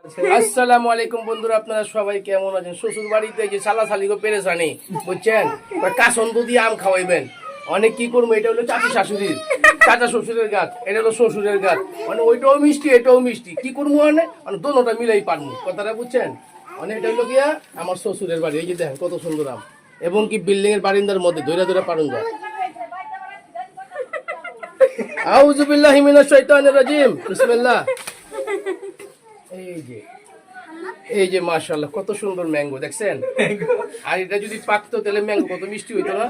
আসসালামু আলাইকুম বন্ধুরা, আপনারা সবাই কেমন আছেন? শ্বশুর বাড়িতে যে সালাসালিগো পেরেছানি বুঝছেন, কাসন্দ দিয়ে আম খাওয়াইবেন। অনেক কি করবো, এটা হলো চাচি শাশুড়ির, চাচা শ্বশুরের গাছ, এটা হলো শ্বশুরের গাছ, মানে ওইটাও মিষ্টি এটাও মিষ্টি, কি করবো মানে দোনোটা মিলাই পারবো, কথাটা বুঝছেন। মানে এটা হলো গিয়া আমার শ্বশুরের বাড়ি, এই যে দেখেন কত সুন্দর আম, এবং কি বিল্ডিং এর বারিন্দার মধ্যে ধরে ধরে পারুন যায়। আউযু বিল্লাহি মিনাশ শাইতানির রাজিম, বিসমিল্লাহ। এই যে মাশাআল্লাহ কত সুন্দর ম্যাঙ্গো দেখছেন, আর এটা যদি পাকতো তাহলে ম্যাঙ্গো কত মিষ্টি হইতো না।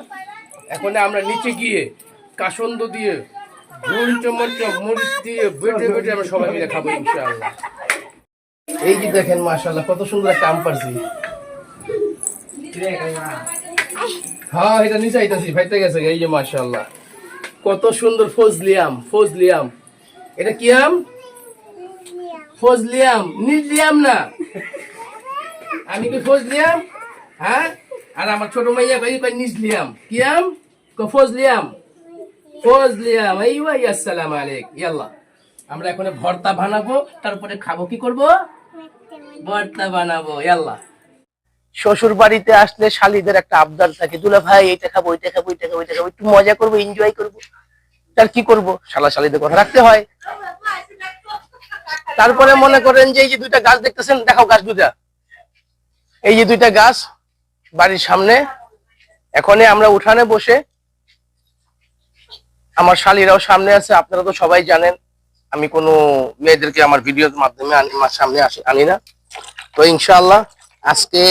এখন আমরা নিচে গিয়ে কাসন্দ দিয়ে মরিচ মরিচ দিয়ে বেটে বেটে আমরা সবাই মিলে খাবো ইনশাআল্লাহ। এই যে দেখেন মাশাআল্লাহ কত সুন্দর একটা আম পারছি। হ্যাঁ এটা নিচে আইতাছি, ফাইতে গেছে। এই যে মাশাআল্লাহ কত সুন্দর ফজলি আম, ফজলি আম। এটা কি আম? ফজলিয়াম, নিজলিয়াম না, আমি কি ফজলিয়াম? হ্যাঁ, আর আমার ছোট মাইয়া ভাই নিজলিয়াম। কি আম? ফজলিয়াম, ফজলিয়াম। আইওয়া, আসসালামু আলাইকুম। ইয়াল্লাহ আমরা এখন ভর্তা বানাবো, তারপরে খাবো। কি করব? ভর্তা বানাবো। ইয়াল্লাহ। শ্বশুর বাড়িতে আসলে শালীদের একটা আবদার থাকে, দুলা ভাই এটা খাবো, ওইটা খাবো, ওইটা খাবো, ওইটা খাবো, একটু মজা করবো, এনজয় করবো। তার কি করব, শালা শালীদের কথা রাখতে হয়। তারপরে মনে করেন যে এই যে দুইটা গাছ দেখতেছেন, দেখাও গাছ দুইটা, এই যে দুইটা গাছ বাড়ির সামনে। এখন আমরা উঠানে বসে, আমার শালীরাও সামনে আছে। আপনারা তো সবাই জানেন আমি কোনো মেয়েদেরকে আমার ভিডিওর মাধ্যমে সামনে আনি না। তো ইনশাআল্লাহ আজকে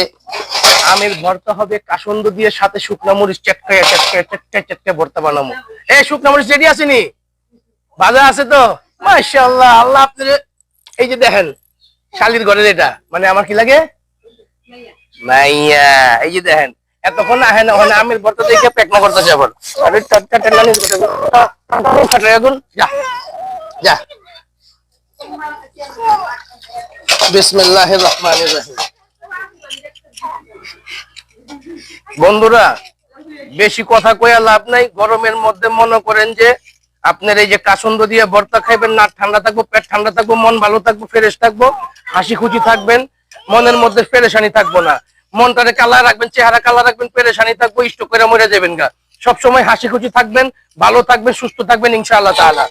আমের ভর্তা হবে কাসন্দ দিয়ে, সাথে শুকনা মরিচ চটকায় চটকায় চটকায় চটকায় ভর্তা বানাবো। এই শুকনা মরিচ রেডি আসেনি? ভাজা আছে তো? মাশাআল্লাহ। আল্লাহ আপনার, এই যে দেখেন শালির ঘরের, এটা মানে আমার কি লাগে মাইয়া। এই যে দেখেন এতক্ষণ আহে না, ওখানে আমের ভর্তা দেখে পেকনা করতে যাবো। আরে টাটকা টেলানি এখন যা যা। বিসমিল্লাহির রহমানির রহিম। বন্ধুরা বেশি কথা কইয়া লাভ নাই, গরমের মধ্যে মনে করেন যে আপনার এই যে কাসন্দ দিয়ে ভর্তা খাইবেন, না ঠান্ডা থাকবো, পেট ঠান্ডা থাকবো, মন ভালো থাকবো, ফ্রেশ থাকবো, হাসি খুশি থাকবেন, মনের মধ্যে পেরেশানি থাকবো না। মনটারে কালা রাখবেন, চেহারা কালা রাখবেন, পেরেশানি থাকবো, স্ট্রোক করে মরে যাবেন গা। সবসময় হাসি খুশি থাকবেন, ভালো থাকবেন, সুস্থ থাকবেন ইনশাআল্লাহ তাআলা।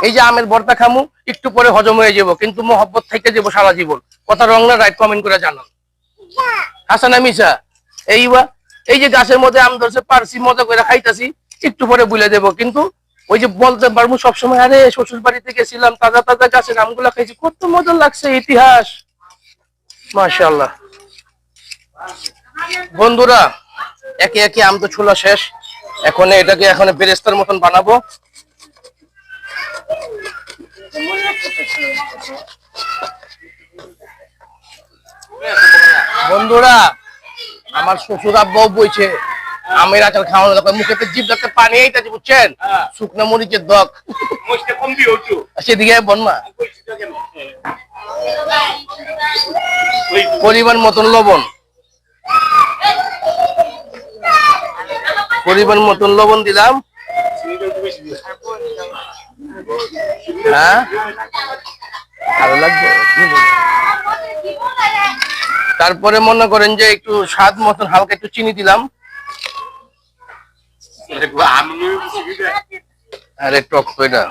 এই যে আমের ভর্তা খামু, একটু পরে হজম হয়ে যাবো, কিন্তু মহব্বত থেকে যাবো সারা জীবন। কথা রং না রাইট? কমেন্ট করে জানান। হাসানা মিশা। এই যে গাছের মধ্যে আম ধরছে, পারছি, মজা করে খাইতাছি, একটু পরে বুলে দেবো, কিন্তু ওই যে বলতে পারবো সবসময়, আরে শ্বশুর বাড়িতে গেছিলাম, তাজা তাজা গাছের আমগুলা খাইছি, কত মজা লাগছে। ইতিহাস মাশাআল্লাহ। বন্ধুরা একে একে আম তো ছোলা শেষ, এখন এটাকে এখন বেরেস্তার মতন বানাবো। বন্ধুরা আমার শ্বশুর আব্বাও বইছে আমের আচার খাওয়ানো দরকার, মুখেতে জিভ দেখতে পানি এইটাছে বুঝছেন, শুকনা মরিচের দক। সেদিকে বন্যা, পরিমাণ মতন লবণ, পরিমাণ মতন লবণ দিলাম। হ্যাঁ ভালো লাগবে। তারপরে মনে করেন যে একটু স্বাদ মতন হালকা একটু চিনি দিলাম। আরে টক তো এটা।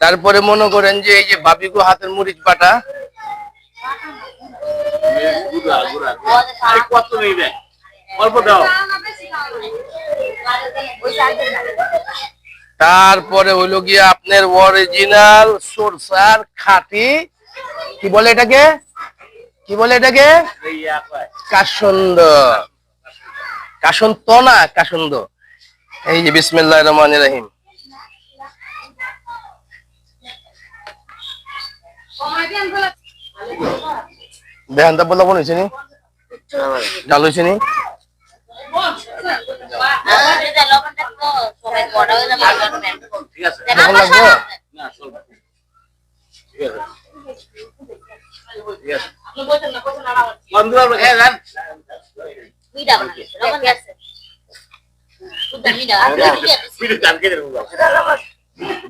তারপরে মনে করেন যে এই যে বাবিগো হাতের মরিচ বাটা, তারপরে হইলো গিয়ে আপনার অরিজিনাল সরষার খাঁটি, কি বলে এটাকে, কি বলে এটাকে, কাসন্দ, কাসন্দ না কাসন্দ। এই যে বিসমিল্লাহির রহমানির রহিম। দেখেন তা বলা হয়েছে নি, ডাল হয়েছে নি।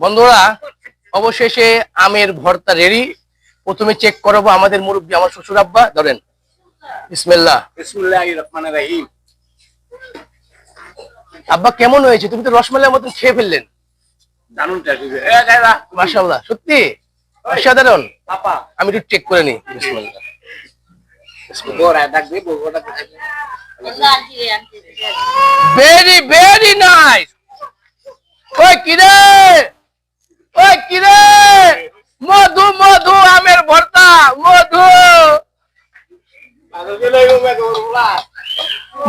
বন্ধুরা অবশেষে আমের ভর্তা রেডি। প্রথমে চেক করাবো আমাদের মুরব্বী, আমার শ্বশুর আব্বা। ধরেন, বিসমিল্লাহ। বিসমিল্লাহির রহমানির রহিম। আব্বা কেমন হয়েছে? তুমি তো রসমালাইয়ের মতন খেয়ে ফেললেন। দারুণ টেস্ট। এ গায়রা মাশাআল্লাহ, সত্যি অসাধারণ। পাপা আমি একটু চেক করে নিই। বিসমিল্লাহ। বড় ডাক দে, বড় ডাক দে। Very very nice. ওই কিরে, ওই কিরে, মধু মধু আমের ভর্তা, মধু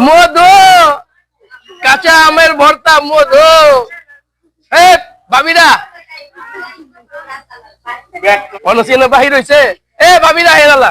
মধু, কাঁচা আমের ভর্তা, মধু। এ ভাবিরা অনসিন বাহির হইছে। এ ভাবিরা হেরালা